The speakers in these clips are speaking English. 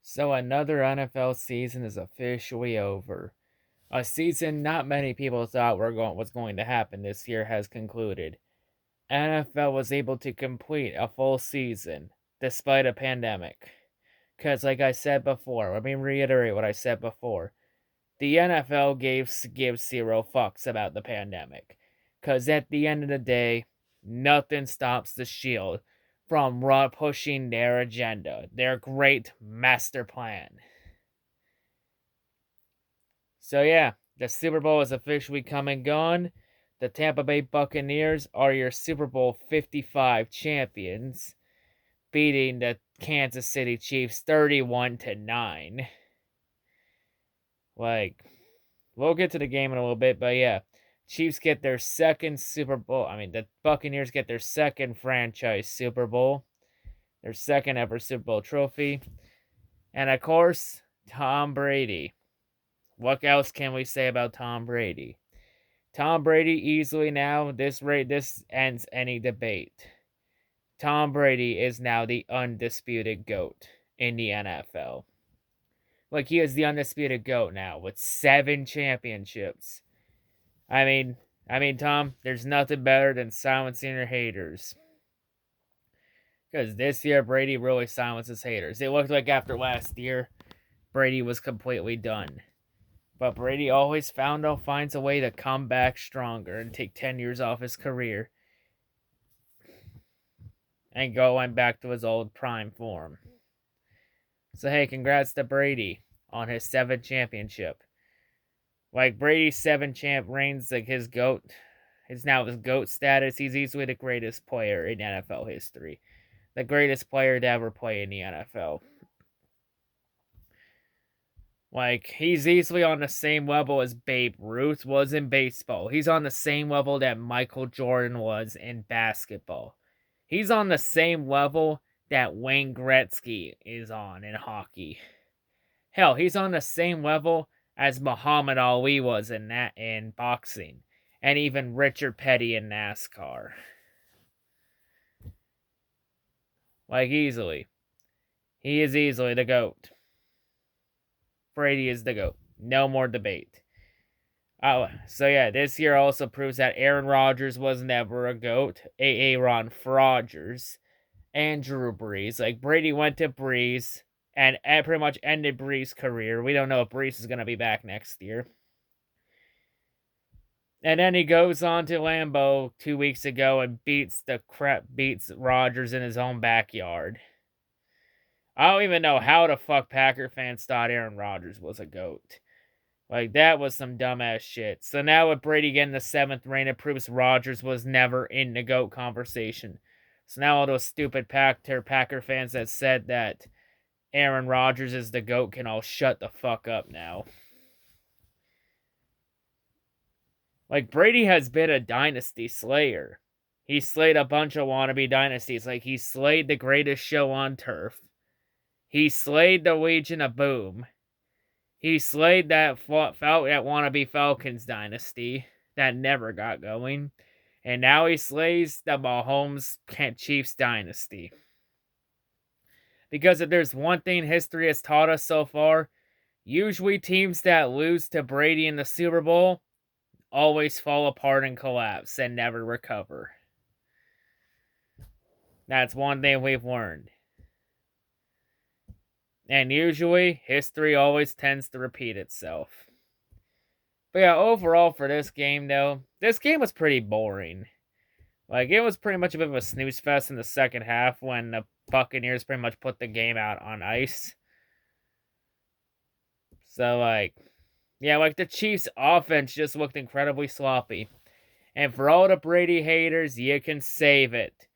So another NFL season is officially over. A season not many people thought was going to happen this year has concluded. NFL was able to complete a full season despite a pandemic. Cause like I said before, let me reiterate what I said before. The NFL gives zero fucks about the pandemic. Cause at the end of the day, nothing stops the Shield from pushing their agenda, their great master plan. So yeah, the Super Bowl is officially come and gone. The Tampa Bay Buccaneers are your Super Bowl 55 champions, beating the Kansas City Chiefs 31-9. Like, we'll get to the game in a little bit, but yeah. Chiefs get their second Super Bowl. The Buccaneers get their second franchise Super Bowl, their second ever Super Bowl trophy. And of course, Tom Brady. What else can we say about Tom Brady? Tom Brady easily now, this ends any debate. Tom Brady is now the undisputed GOAT in the NFL. Like, he is the undisputed GOAT now with 7 championships. I mean, Tom, there's nothing better than silencing your haters. Because this year, Brady really silenced his haters. It looked like after last year, Brady was completely done. But Brady always finds a way to come back stronger and take 10 years off his career and going back to his old prime form. So hey, congrats to Brady on his 7th championship. Like, Brady's 7 champ reigns, like his GOAT. It's now his GOAT status. He's easily the greatest player in NFL history. The greatest player to ever play in the NFL. Like, he's easily on the same level as Babe Ruth was in baseball. He's on the same level that Michael Jordan was in basketball. He's on the same level that Wayne Gretzky is on in hockey. Hell, he's on the same level as Muhammad Ali was in boxing, and even Richard Petty in NASCAR. Like, easily. He is easily the GOAT. Brady is the GOAT. No more debate. Oh, so yeah, this year also proves that Aaron Rodgers was never a GOAT. Aaron Rodgers and Drew Brees. Like, Brady went to Brees and pretty much ended Brees' career. We don't know if Brees is going to be back next year. And then he goes on to Lambeau 2 weeks ago and beats Rodgers in his own backyard. I don't even know how the fuck Packer fans thought Aaron Rodgers was a GOAT. Like, that was some dumbass shit. So now with Brady getting the 7th ring, it proves Rodgers was never in the GOAT conversation. So now all those stupid Packer fans that said that Aaron Rodgers is the GOAT can all shut the fuck up now. Like, Brady has been a dynasty slayer. He slayed a bunch of wannabe dynasties. Like, he slayed the greatest show on turf. He slayed the Legion of Boom. He slayed that wannabe Falcons dynasty that never got going. And now he slays the Mahomes Chiefs dynasty. Because if there's one thing history has taught us so far, usually teams that lose to Brady in the Super Bowl always fall apart and collapse and never recover. That's one thing we've learned. And usually, history always tends to repeat itself. But yeah, overall for this game, though, this game was pretty boring. Like, it was pretty much a bit of a snooze fest in the second half when the Buccaneers pretty much put the game out on ice. So, like, yeah, like, the Chiefs' offense just looked incredibly sloppy. And for all the Brady haters, you can save it.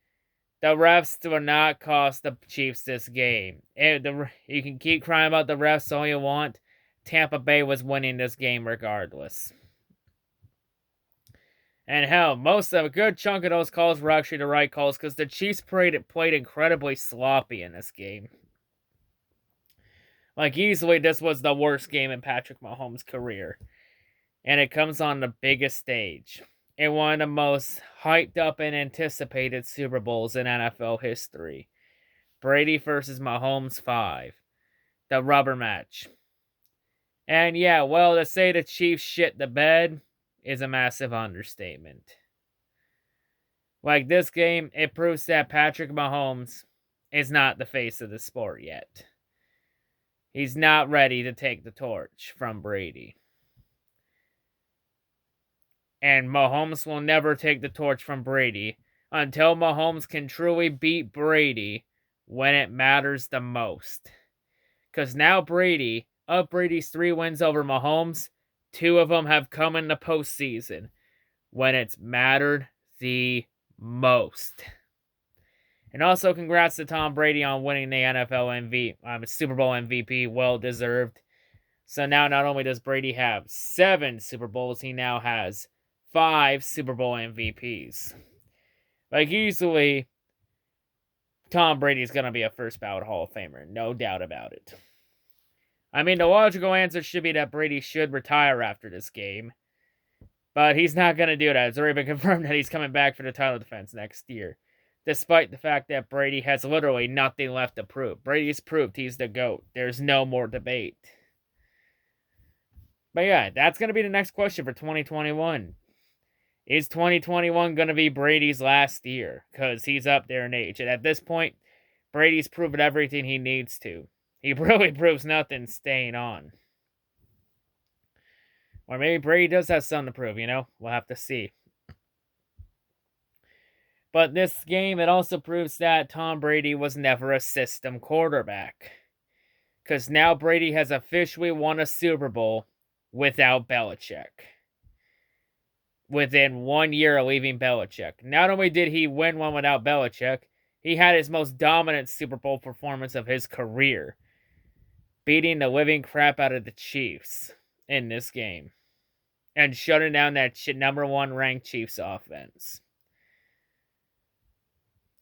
The refs do not cost the Chiefs this game. You can keep crying about the refs all you want. Tampa Bay was winning this game regardless. And hell, a good chunk of those calls were actually the right calls because the Chiefs played incredibly sloppy in this game. Like, easily, this was the worst game in Patrick Mahomes' career. And it comes on the biggest stage. In one of the most hyped up and anticipated Super Bowls in NFL history. Brady versus Mahomes 5. The rubber match. And yeah, well, to say the Chiefs shit the bed is a massive understatement. Like, this game, it proves that Patrick Mahomes is not the face of the sport yet. He's not ready to take the torch from Brady. And Mahomes will never take the torch from Brady until Mahomes can truly beat Brady when it matters the most. Because now Brady, of Brady's 3 wins over Mahomes, 2 of them have come in the postseason when it's mattered the most. And also, congrats to Tom Brady on winning the Super Bowl MVP, well deserved. So now, not only does Brady have 7 Super Bowls, he now has 5 Super Bowl MVPs. Like, easily, Tom Brady's gonna be a first ballot Hall of Famer, no doubt about it. I mean, the logical answer should be that Brady should retire after this game. But he's not going to do that. It's already been confirmed that he's coming back for the title defense next year. Despite the fact that Brady has literally nothing left to prove. Brady's proved he's the GOAT. There's no more debate. But yeah, that's going to be the next question for 2021. Is 2021 going to be Brady's last year? Because he's up there in age. And at this point, Brady's proven everything he needs to. He really proves nothing staying on. Or maybe Brady does have something to prove, you know? We'll have to see. But this game, it also proves that Tom Brady was never a system quarterback. Because now Brady has officially won a Super Bowl without Belichick. Within 1 year of leaving Belichick. Not only did he win one without Belichick, he had his most dominant Super Bowl performance of his career. Beating the living crap out of the Chiefs in this game. And shutting down that number 1 ranked Chiefs offense.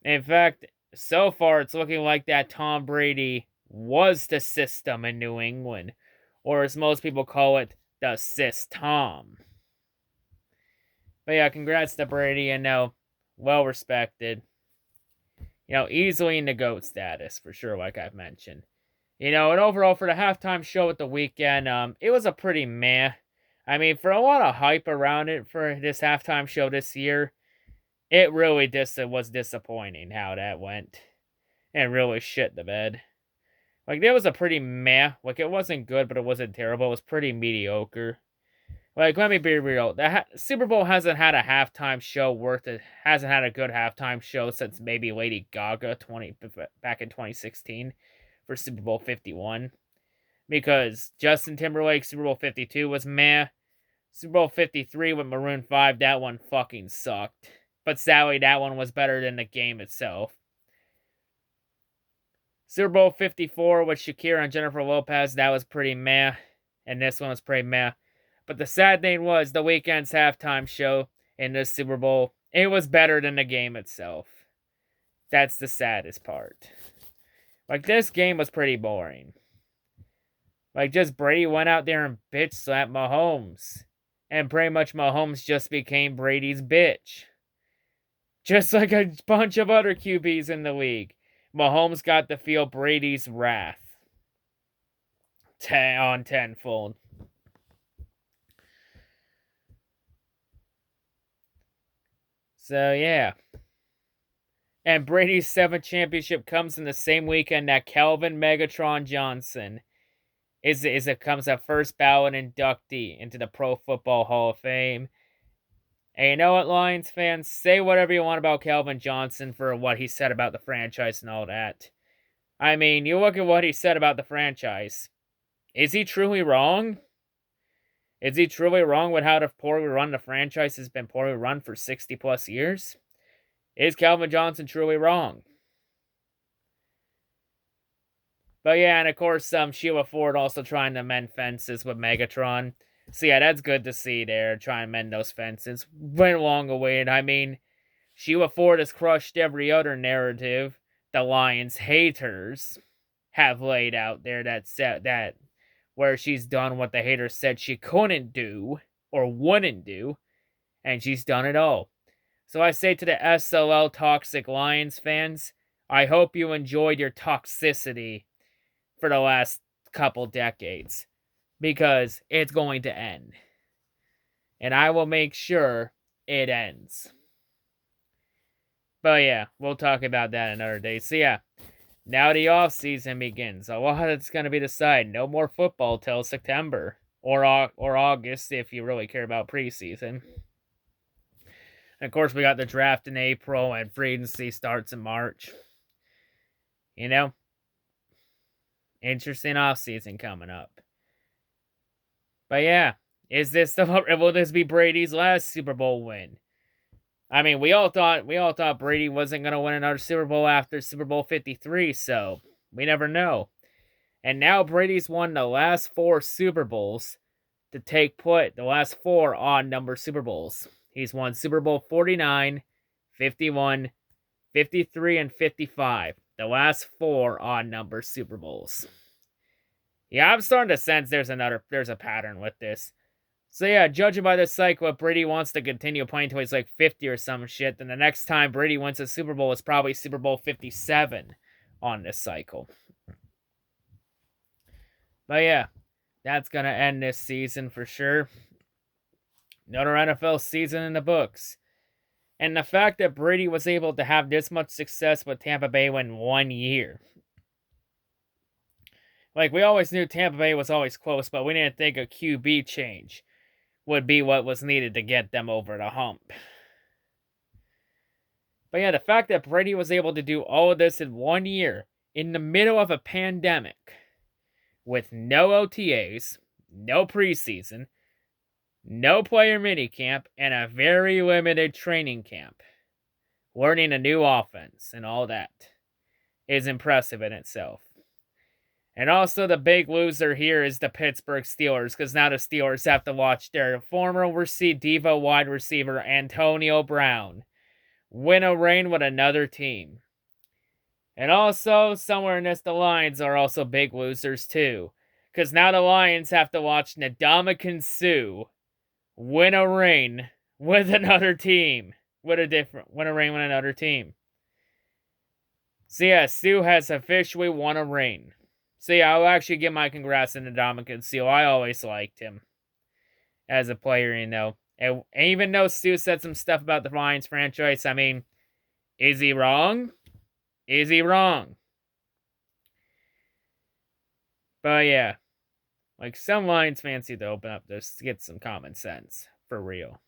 In fact, so far it's looking like that Tom Brady was the system in New England. Or as most people call it, the system. But yeah, congrats to Brady, and well respected. Easily in the GOAT status, for sure, like I've mentioned. And overall, for the halftime show at the weekend, it was a pretty meh. I mean, for a lot of hype around it for this halftime show this year, it really was disappointing how that went. And really shit the bed. Like, that was a pretty meh. Like, it wasn't good, but it wasn't terrible. It was pretty mediocre. Like, let me be real. The Super Bowl hasn't had a halftime show hasn't had a good halftime show since maybe Lady Gaga back in 2016 for Super Bowl 51. Because Justin Timberlake's Super Bowl 52 was meh. Super Bowl 53 with Maroon 5, that one fucking sucked. But sadly, that one was better than the game itself. Super Bowl 54 with Shakira and Jennifer Lopez, that was pretty meh. And this one was pretty meh. But the sad thing was, the weekend's halftime show in this Super Bowl, it was better than the game itself. That's the saddest part. Like, this game was pretty boring. Like, just Brady went out there and bitch slapped Mahomes. And pretty much Mahomes just became Brady's bitch. Just like a bunch of other QBs in the league. Mahomes got to feel Brady's wrath. On tenfold. So, yeah. And Brady's 7th championship comes in the same weekend that Calvin Megatron Johnson becomes a first ballot inductee into the Pro Football Hall of Fame. And you know what, Lions fans? Say whatever you want about Calvin Johnson for what he said about the franchise and all that. I mean, you look at what he said about the franchise. Is he truly wrong? Is he truly wrong with how poorly run the franchise has been poorly run for 60 plus years? Is Calvin Johnson truly wrong? But yeah, and of course, Sheila Ford also trying to mend fences with Megatron. So yeah, that's good to see there, trying to mend those fences. Went long awaited. I mean, Sheila Ford has crushed every other narrative the Lions haters have laid out there that where she's done what the haters said she couldn't do or wouldn't do, and she's done it all. So I say to the SLL Toxic Lions fans, I hope you enjoyed your toxicity for the last couple decades, because it's going to end. And I will make sure it ends. But yeah, we'll talk about that another day. So yeah, now the off season begins. A lot is going to be decided. No more football till September or August if you really care about preseason. And of course, we got the draft in April and free agency starts in March. You know, interesting off season coming up. But yeah, will this be Brady's last Super Bowl win? I mean, we all thought Brady wasn't going to win another Super Bowl after Super Bowl 53, so we never know. And now Brady's won the last 4 Super Bowls to take the last 4 odd number Super Bowls. He's won Super Bowl 49, 51, 53, and 55. The last 4 odd number Super Bowls. Yeah, I'm starting to sense there's a pattern with this. So yeah, judging by this cycle, if Brady wants to continue playing until he's like 50 or some shit, then the next time Brady wins a Super Bowl is probably Super Bowl 57 on this cycle. But yeah, that's going to end this season for sure. Another NFL season in the books. And the fact that Brady was able to have this much success with Tampa Bay in 1 year. Like, we always knew Tampa Bay was always close, but we didn't think a QB change would be what was needed to get them over the hump. But yeah, the fact that Brady was able to do all of this in 1 year, in the middle of a pandemic, with no OTAs, no preseason, no player minicamp, and a very limited training camp, learning a new offense and all that, is impressive in itself. And also the big loser here is the Pittsburgh Steelers, because now the Steelers have to watch their former Devo wide receiver Antonio Brown win a reign with another team. And also, somewhere in this, the Lions are also big losers too, because now the Lions have to watch Ndamukong Suh win a reign with another team. Win a reign with another team. So yeah, Suh has officially won a reign. So yeah, I'll actually give my congrats to Ndamukong Suh. I always liked him as a player, you know. And even though Suh said some stuff about the Lions franchise, I mean, is he wrong? Is he wrong? But yeah, like, some Lions fans need to open up to get some common sense, for real.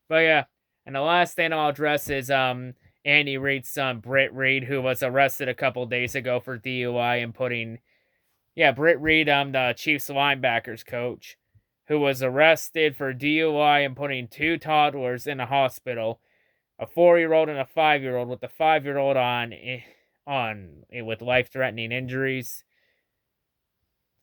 But yeah, and the last thing I'll address is Andy Reid's son, Britt Reid, who was arrested a couple days ago for DUI and Britt Reid, the Chiefs linebackers coach, who was arrested for DUI and putting 2 toddlers in a hospital, a 4-year-old and a 5-year-old, with the 5-year-old with life-threatening injuries.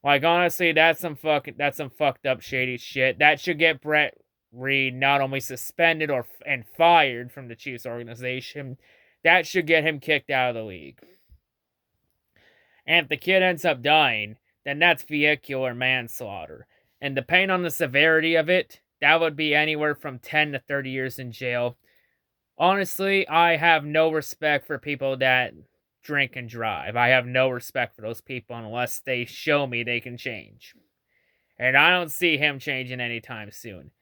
Like, honestly, that's some fucked up shady shit. That should get Britt Reid not only suspended and fired from the Chiefs organization, that should get him kicked out of the league. And if the kid ends up dying, then that's vehicular manslaughter. And depending on the severity of it, that would be anywhere from 10 to 30 years in jail. Honestly, I have no respect for people that drink and drive. I have no respect for those people unless they show me they can change. And I don't see him changing anytime soon.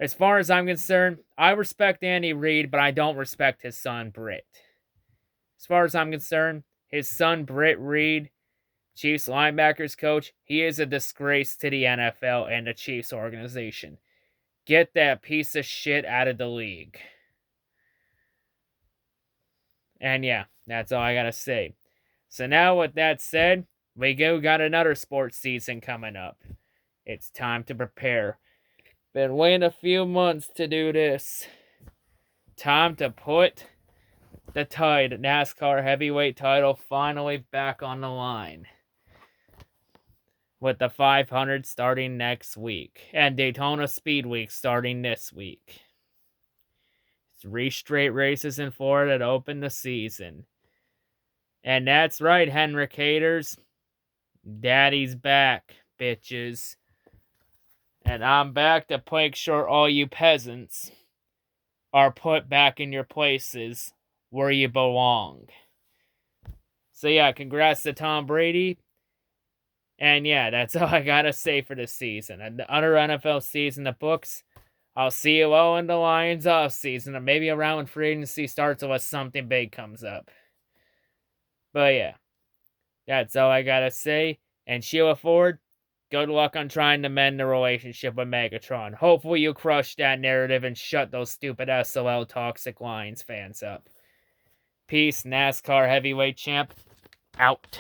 As far as I'm concerned, I respect Andy Reid, but I don't respect his son, Britt. As far as I'm concerned, his son, Britt Reid, Chiefs linebackers coach, he is a disgrace to the NFL and the Chiefs organization. Get that piece of shit out of the league. And yeah, that's all I gotta say. So now with that said, we got another sports season coming up. It's time to prepare. Been waiting a few months to do this. Time to put the NASCAR heavyweight title finally back on the line. With the 500 starting next week. And Daytona Speed Week starting this week. 3 straight races in Florida to open the season. And that's right, Henrik haters. Daddy's back, bitches. And I'm back to make sure all you peasants are put back in your places where you belong. So yeah, congrats to Tom Brady. And yeah, that's all I gotta say for this season. And the other NFL season, the books, I'll see you all in the Lions off season, or maybe around when free agency starts unless something big comes up. But yeah, that's all I gotta say. And Sheila Ford, good luck on trying to mend the relationship with Megatron. Hopefully you crush that narrative and shut those stupid SOL toxic Lions fans up. Peace, NASCAR heavyweight champ, out.